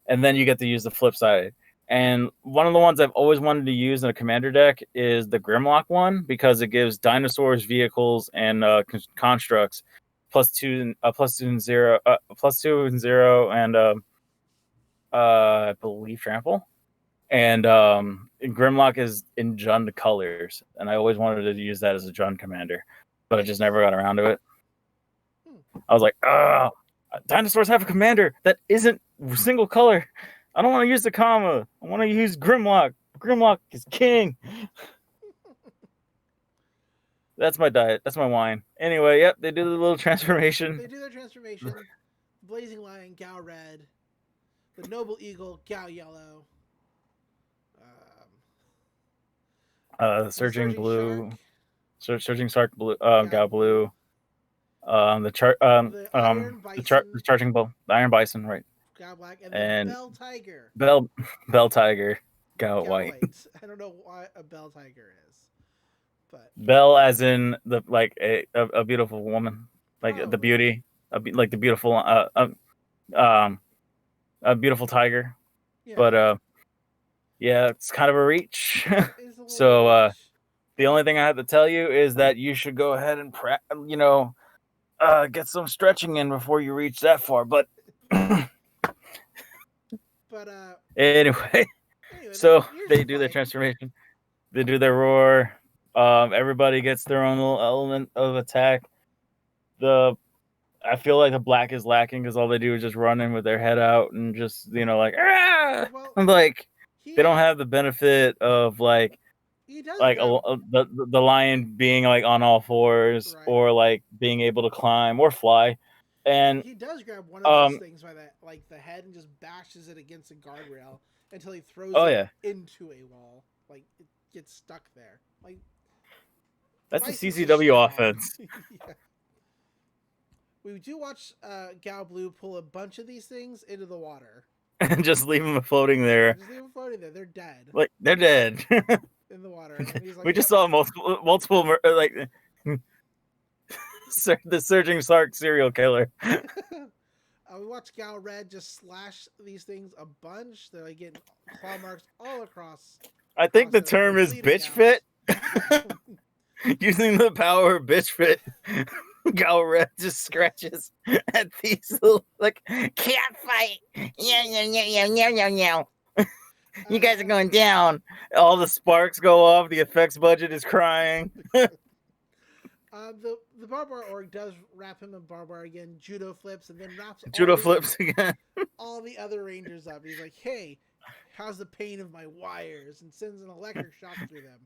And then you get to use the flip side. And one of the ones I've always wanted to use in a commander deck is the Grimlock one because it gives dinosaurs, vehicles, and constructs +2 and 0, +2 and 0, and I believe trample. And Grimlock is in Jund colors, and I always wanted to use that as a Jund commander, but I just never got around to it. I was like, dinosaurs have a commander that isn't single color. I don't want to use the comma. I want to use Grimlock. Grimlock is king. That's my diet. That's my wine. Anyway, yep, they do the little transformation. They do their transformation. Blazing Lion, Gao Red. The Noble Eagle, Gao Yellow. Surging Blue. Surging Shark Blue. Gao Blue. The Iron The Bison, charging bull, the Iron Bison, right? Gao Black, and the And Bell Tiger, Bell Bell Tiger, Gao Gao White. White. I don't know what a Bell Tiger is, but Belle, as in the like a beautiful woman, like the probably. beauty, like the beautiful um a beautiful tiger. Yeah, But yeah, it's kind of a reach. it's a little bit of So reach. the only thing I have to tell you is that you should go ahead and get some stretching in before you reach that far. But But anyway, anyway, so yours they are do their fine. transformation. They do their roar. Everybody gets their own little element of attack. I feel like the black is lacking because all they do is just run in with their head out and just like ah! Well, I'm like he they don't have the benefit of like he does like grab the lion being like on all fours right. or like being able to climb or fly, and He does grab one of those um things by the head and just bashes it against a guardrail until he throws oh it yeah, into a wall. Like it gets stuck there. Like that's the Bison's just CCW strong. offense. Yeah. We do watch Gao Blue pull a bunch of these things into the water. And just leave them floating Yeah, there. just leave them floating there. They're dead Like they're dead. in the water. And he's like, We just "Yep." saw multiple like the surging shark serial killer. We watch Gao Red just slash these things a bunch. They're like getting claw marks all across. I think the them. term They're is bleeding bitch out. fit. Using the power of bitch fit, Gao Red just scratches at these little, like, can't fight. Yeah. You guys are going down. All the sparks go off. The effects budget is crying. The Barbed Wire Org does wrap him in barbed wire again, judo flips, and then wraps Judo flips again. all the other Rangers up. He's like, "Hey, how's the pain of my wires?" and sends an electric shock through them.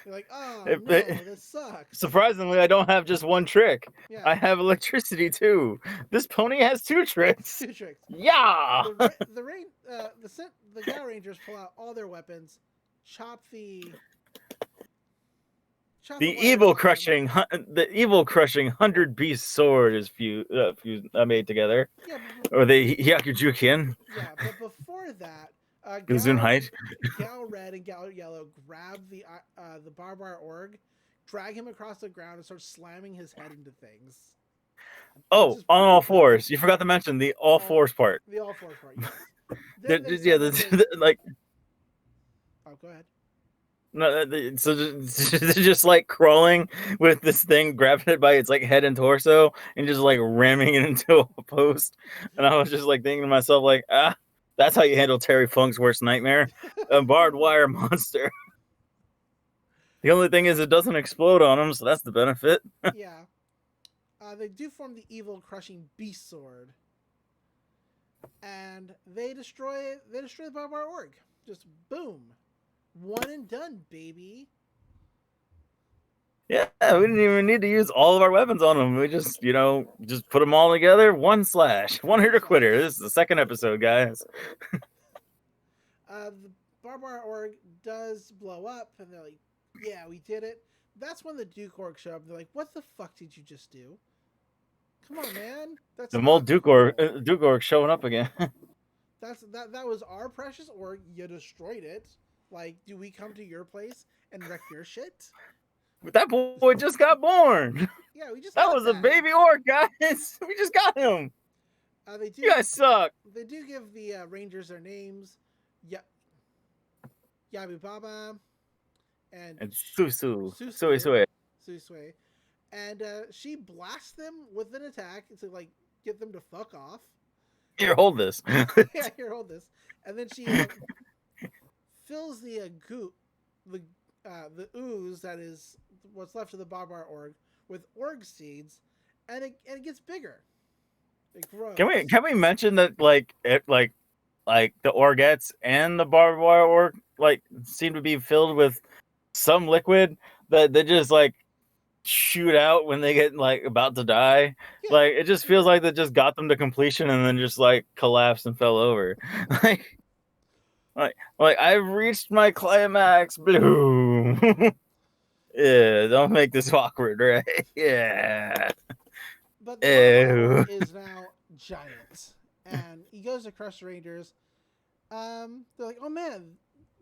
They're like, "Oh no, this sucks." Surprisingly, I don't have just one trick. Yeah, I have electricity too. This pony has two tricks. two tricks. Yeah. The Gao Rangers pull out all their weapons, chop the The wires evil off crushing, the evil crushing 100-piece sword is made together, them. or the Hyakujukin. Yeah, but before that, Gesundheit. Gao Red and Gao Yellow grab the Barbed Wire Org, drag him across the ground, and start slamming his head into things. Oh, on all fours. You forgot to mention the all fours part. The all fours part, yes. Like. Oh, go ahead. No, so they're just like crawling with this thing, grabbing it by its like head and torso, and just like ramming it into a post. And I was just like thinking to myself, like, that's how you handle Terry Funk's worst nightmare, a barbed wire monster. The only thing is, it doesn't explode on them, so that's the benefit. Yeah, they do form the evil crushing beast sword, and they destroy the Barbed Wire Org. Just boom. One and done, baby. Yeah, we didn't even need to use all of our weapons on them. We just put them all together. One hitter quitter. This is the second episode, guys. The Barbed Wire Org does blow up, and they're like, "Yeah, we did it." That's when the Duke Org show up. They're like, "What the fuck did you just do? Come on, man. That's the old Duke Org showing up again. That was our precious org. You destroyed it. Like, do we come to your place and wreck your shit?" But that boy just got born. Yeah, we just that was a baby orc, guys. We just got him. You guys suck. They do give the Rangers their names. Yabu Baba and Susu. Susui. And she blasts them with an attack to like get them to fuck off. Here, hold this. Yeah, here, hold this. And then she fills the goop, the ooze that is what's left of the Barbed Wire Org with org seeds, and it gets bigger. It grows. Can we mention that like the Orgettes and the Barbed Wire Org like seem to be filled with some liquid that they just like shoot out when they get like about to die. Yeah. Like it just feels like they just got them to completion and then just like collapsed and fell over. like I've reached my climax. Bloom. Yeah, don't make this awkward, right? Yeah. But the Barbed Wire Org Ew. is now giant, and he goes to crush the Rangers. They're like, oh man,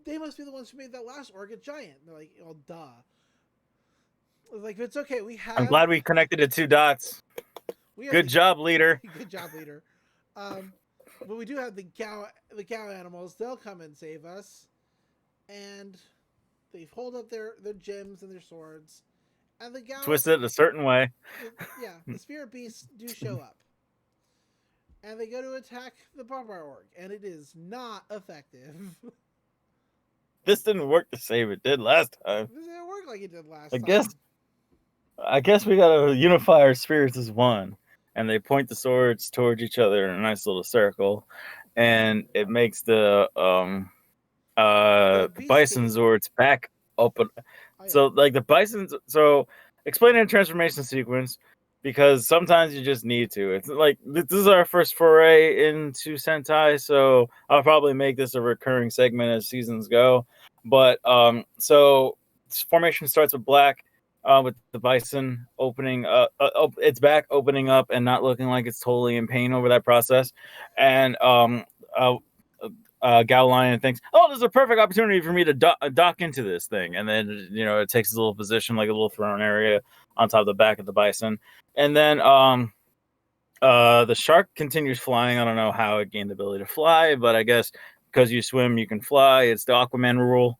they must be the ones who made that last org a giant. They're like, oh duh. Like, it's okay. I'm glad we connected the two dots. We have Good job, leader. good job, leader. But we do have the Gao animals. They'll come and save us, and they hold up their gems and their swords, and the Gao Twist it a certain way. the spirit beasts do show up, and they go to attack the Barbed Wire Org, and it is not effective. This didn't work the same it did last time. This didn't work like it did last I time. guess we gotta unify our spirits as one. And they point the swords towards each other in a nice little circle. And it makes the bison swords back open. Oh, yeah. So like the bison's explaining a transformation sequence, because sometimes you just need to. It's like this is our first foray into Sentai, so I'll probably make this a recurring segment as seasons go. But so formation starts with black, with the bison opening its back opening up and not looking like it's totally in pain over that process, and Gao Lion thinks, oh, this is a perfect opportunity for me to dock into this thing. And then, it takes a little position, like a little throne area on top of the back of the bison. And then the shark continues flying. I don't know how it gained the ability to fly, but I guess because you swim, you can fly. It's the Aquaman rule.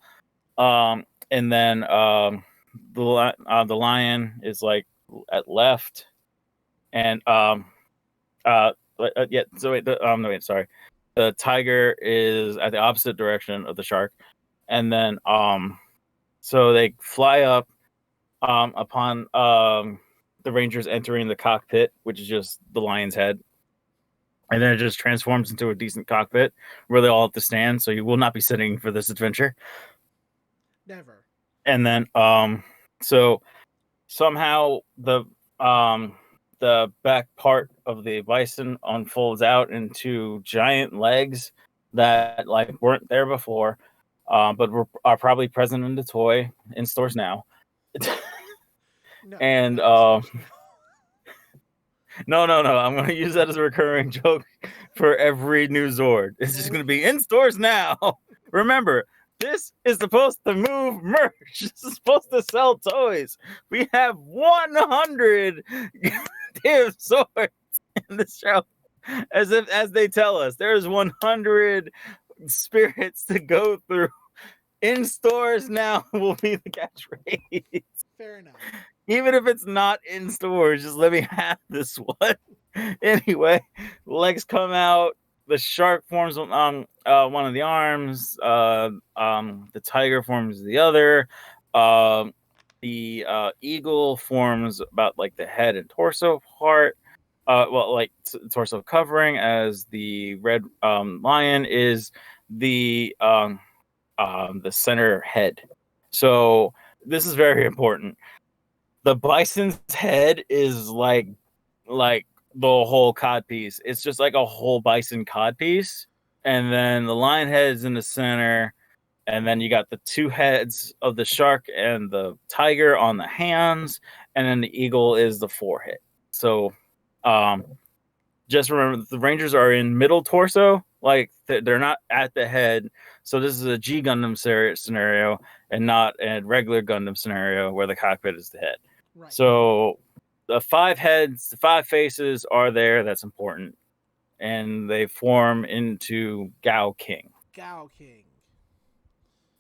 And then the lion is like at left. And yeah, so wait, no, wait, sorry. The tiger is at the opposite direction of the shark, and then so they fly up upon the Rangers entering the cockpit, which is just the lion's head, and then it just transforms into a decent cockpit where they all have to stand. So you will not be sitting for this adventure. Never. And then so somehow the back part of the bison unfolds out into giant legs that like weren't there before, but are probably present in the toy in stores now. No, And no. no, I'm going to use that as a recurring joke for every new Zord. It's just going to be in stores now. Remember, this is supposed to move merch. This is supposed to sell toys. We have 100 damn swords in the show. As they tell us, there's 100 spirits to go through. In stores now will be the catchphrase. Fair enough. Even if it's not in stores, just let me have this one. Anyway, legs come out. The shark forms one of the arms. The tiger forms the other. The eagle forms about like the head and torso part. Torso covering, as the red lion is the center head. So this is very important. The bison's head is like the whole cod piece. It's just like a whole bison cod piece, and then the lion head's in the center, and then you got the two heads of the shark and the tiger on the hands, and then the eagle is the forehead. So just remember, the Rangers are in middle torso, like they're not at the head. So this is a G Gundam scenario and not a regular Gundam scenario where the cockpit is the head. Right. So the 5 heads, the 5 faces are there. That's important. And they form into Gao King. Gao King.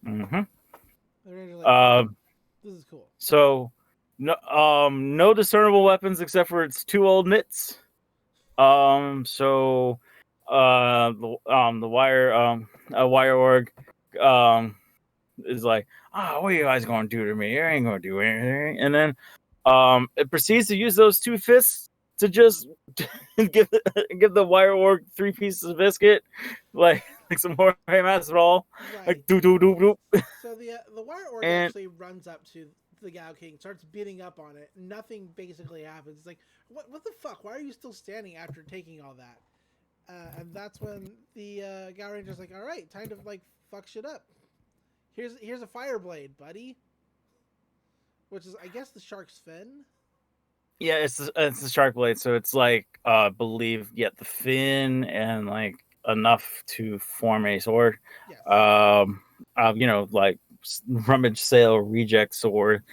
Mm-hmm. Like, this is cool. So no discernible weapons except for its 2 old mitts. So the Wire Org is like, what are you guys gonna do to me? You ain't gonna do anything. And then it proceeds to use those 2 fists to just give the Wire Org 3 pieces of biscuit, like some more Masvidal, Right. like do. So the Wire Org actually runs up to the Gao King, starts beating up on it. Nothing basically happens. It's like, what the fuck? Why are you still standing after taking all that? And that's when the Gaoranger's like, all right, time to like fuck shit up. Here's a fire blade, buddy. Which is, I guess, the shark's fin. Yeah, it's the shark blade, so it's like believe the fin and like enough to form a sword. Yes. Like rummage sale reject sword,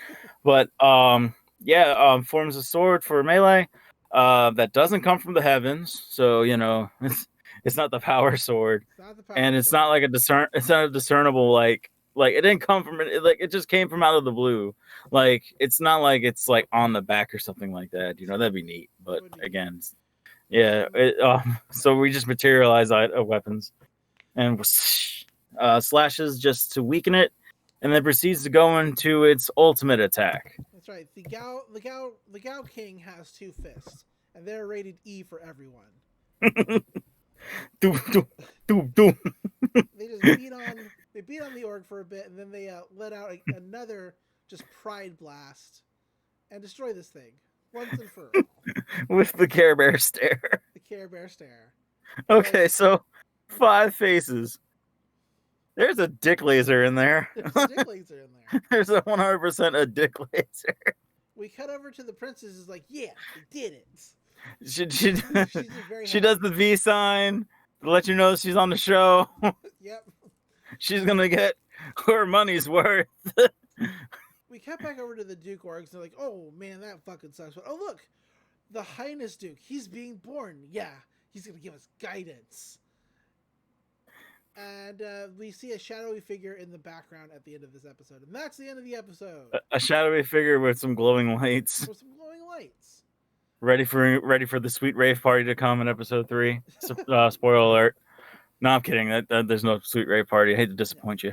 but forms a sword for melee. That doesn't come from the heavens, so it's not the power sword, It's not the power and it's sword. not like it's not a discernible like it didn't come from it, like it just came from out of the blue. Like it's not like it's like on the back or something like that. That'd be neat. But Would be again, neat. yeah. So we just materialize weapons and slashes just to weaken it, and then proceeds to go into its ultimate attack. That's right. The Gao King has two fists, and they're rated E for everyone. Doom, doom, doom, doom. They just beat on the org for a bit, and then they let out another just pride blast and destroy this thing once and for all. With the Care Bear stare. The Care Bear stare. Okay, so 5 faces. There's a dick laser in there. There's a dick laser in there. There's a 100% a dick laser. We cut over to the princess. Is like, yeah, they did it. She She's does the V sign to let you know she's on the show. Yep. She's gonna get her money's worth. We cut back over to the Duke orgs. They're like, oh man, that fucking sucks. But oh look, the Highness Duke. He's being born. Yeah, he's gonna give us guidance. And we see a shadowy figure in the background at the end of this episode, and that's the end of the episode. A shadowy figure with some glowing lights. With some glowing lights. Ready for the sweet rave party to come in episode 3. Spoiler alert. No, I'm kidding. There's no sweet rave party. I hate to disappoint you.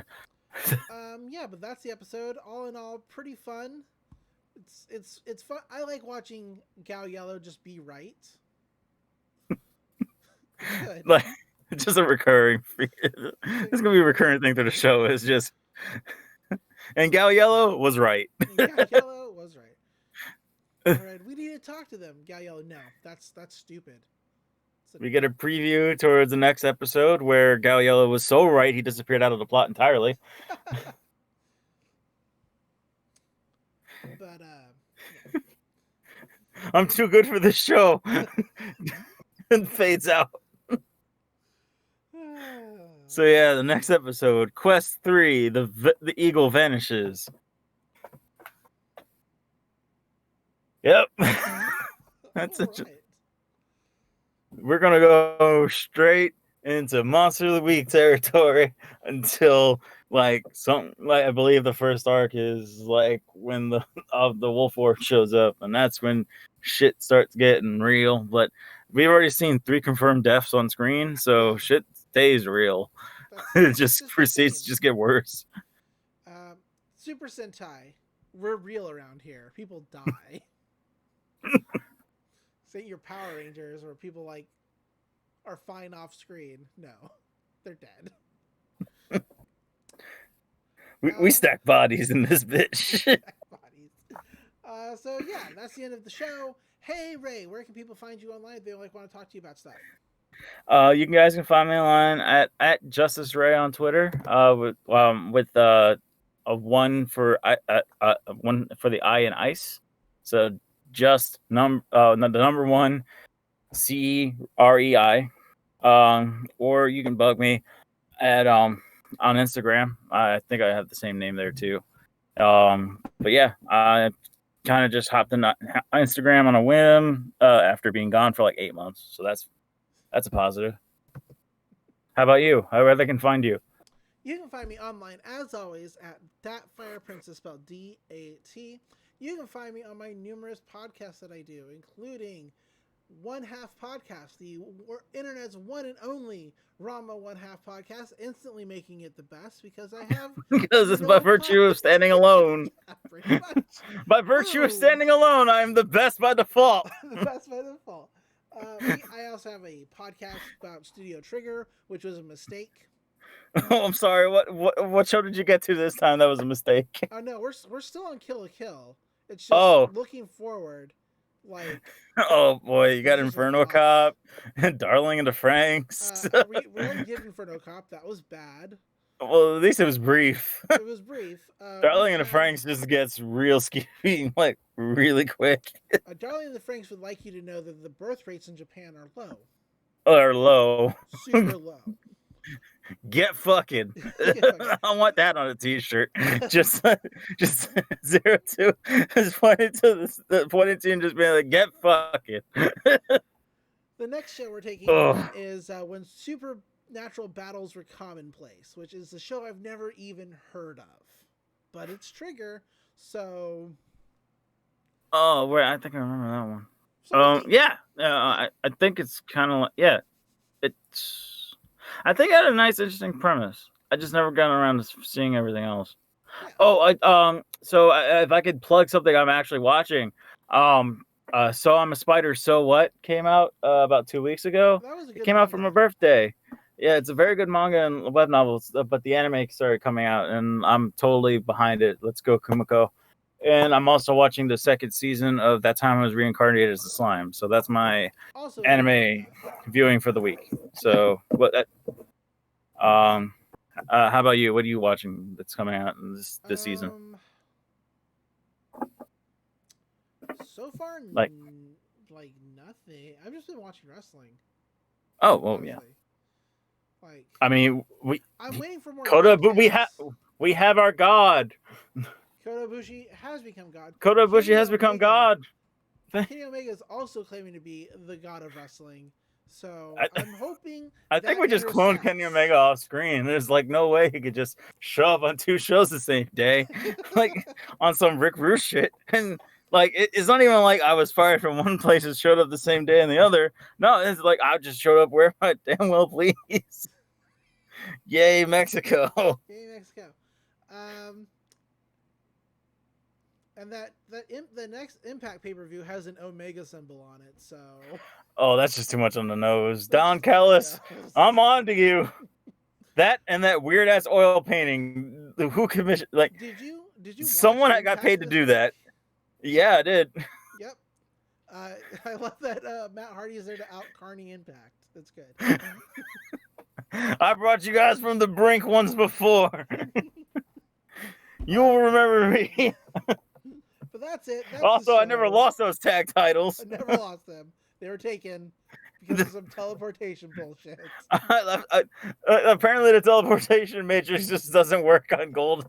Yeah, but that's the episode. All in all, pretty fun. It's fun. I like watching Gao Yellow just be right. Good. Like it's just a recurring. It's gonna be a recurring thing through the show. Is just and Gao Yellow was right. Gao Yellow was right. All right, we need to talk to them. Gao Yellow, no, that's stupid. We get a preview towards the next episode where Gao Yellow was so right he disappeared out of the plot entirely. But yeah. I'm too good for this show. And fades out. So yeah, the next episode, Quest 3, the eagle vanishes. Yep. That's it. Right. We're gonna go straight into Monster of the Week territory until like I believe the first arc is like when the Wolf War shows up, and that's when shit starts getting real. But we've already seen 3 confirmed deaths on screen, so shit stays real. It just proceeds to just get worse. Super Sentai, we're real around here. People die. Say your Power Rangers or people like are fine off screen. No, they're dead. We stack bodies in this bitch. Bodies. So yeah, that's the end of the show. Hey Ray, where can people find you online if they want to talk to you about stuff? You guys can find me online at Justice Ray on Twitter. With a 1 for one for the I in ice. So just the number 1 CREI. Or you can bug me at on Instagram. I think I have the same name there too. But yeah, I kind of just hopped in Instagram on a whim after being gone for like 8 months. So that's a positive. How about you? Where they can find you? You can find me online, as always, at That Fire Princess, spelled DAT. You can find me on my numerous podcasts that I do, including One Half Podcast, the internet's one and only Rama One Half Podcast, instantly making it the best because I have... because it's by virtue of standing alone. Yeah, pretty much. By virtue of standing alone, I am the best by default. The best by default. I also have a podcast about Studio Trigger, which was a mistake. Oh, I'm sorry. What show did you get to this time? That was a mistake. Oh no, we're still on Kill la Kill. It's just looking forward. Like, oh boy, you got Inferno Cop, and Darling and the Franks. we already did Inferno Cop. That was bad. Well, at least it was brief. It was brief. Darling and the Franks just gets real skeevy, like really quick. Darling and the Franks would like you to know that the birth rates in Japan are low. Or low. Super low. Get fucking. I want that on a t-shirt. just 02. Just pointing to and just being like, get fucking. The next show we're taking on is When Supernatural Battles Were Commonplace, which is a show I've never even heard of. But it's Trigger, so... Oh, wait, I think I remember that one. Yeah. I think it's kind of like... Yeah. It's... I think it had a nice, interesting premise. I just never got around to seeing everything else. Yeah. So if I could plug something I'm actually watching... So I'm a Spider, So What came out about 2 weeks ago. It came out for my birthday. Yeah, it's a very good manga and web novel, but the anime started coming out, and I'm totally behind it. Let's go, Kumiko. And I'm also watching the second season of That Time I Was Reincarnated as a Slime. So that's my anime viewing for the week. So how about you? What are you watching that's coming out in this season? So far, like nothing. I've just been watching wrestling. Oh well, honestly. Yeah. Like, I mean, I'm waiting for more. Kota, but we have our god. Kota Ibushi has become god. Kota Ibushi has become god. Kenny Omega is also claiming to be the god of wrestling. So I'm hoping. I think we just cloned Kenny Omega off screen. There's like no way he could just show up on 2 shows the same day, like on some Rick Rude shit. And like it's not even like I was fired from one place and showed up the same day and the other. No, it's like I just showed up where I damn well please. Yay, Mexico! Yay, Mexico! And the next Impact pay-per-view has an Omega symbol on it, so... Oh, that's just too much on the nose. Don Callis, I'm on to you. That and that weird-ass oil painting. Who commissioned... Like, did you someone got paid to do that. Yeah, I did. Yep. I love that Matt Hardy is there to out Carney Impact. That's good. I brought you guys from the brink once before. You'll remember me. But that's it. That's also, I never lost those tag titles. I never lost them. They were taken because of some teleportation bullshit. Apparently, the teleportation matrix just doesn't work on gold.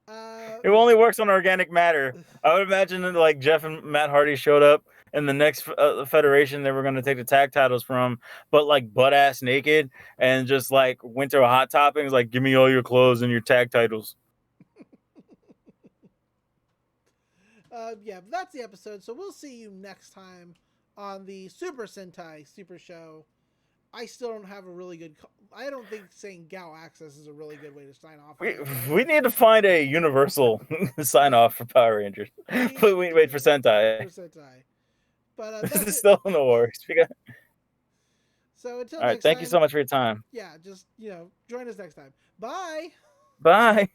It only works on organic matter. I would imagine that like Jeff and Matt Hardy showed up in the next federation they were going to take the tag titles from, but like butt ass naked and just like went to a Hot Topic. Like, give me all your clothes and your tag titles. Yeah, that's the episode. So we'll see you next time on the Super Sentai Super Show. I still don't have a really good... I don't think saying Gao Access is a really good way to sign off. We need to find a universal sign off for Power Rangers. But we wait for Sentai. For Sentai. But this is still in the works. So until all right, thank you so much for your time. Yeah, just, join us next time. Bye. Bye.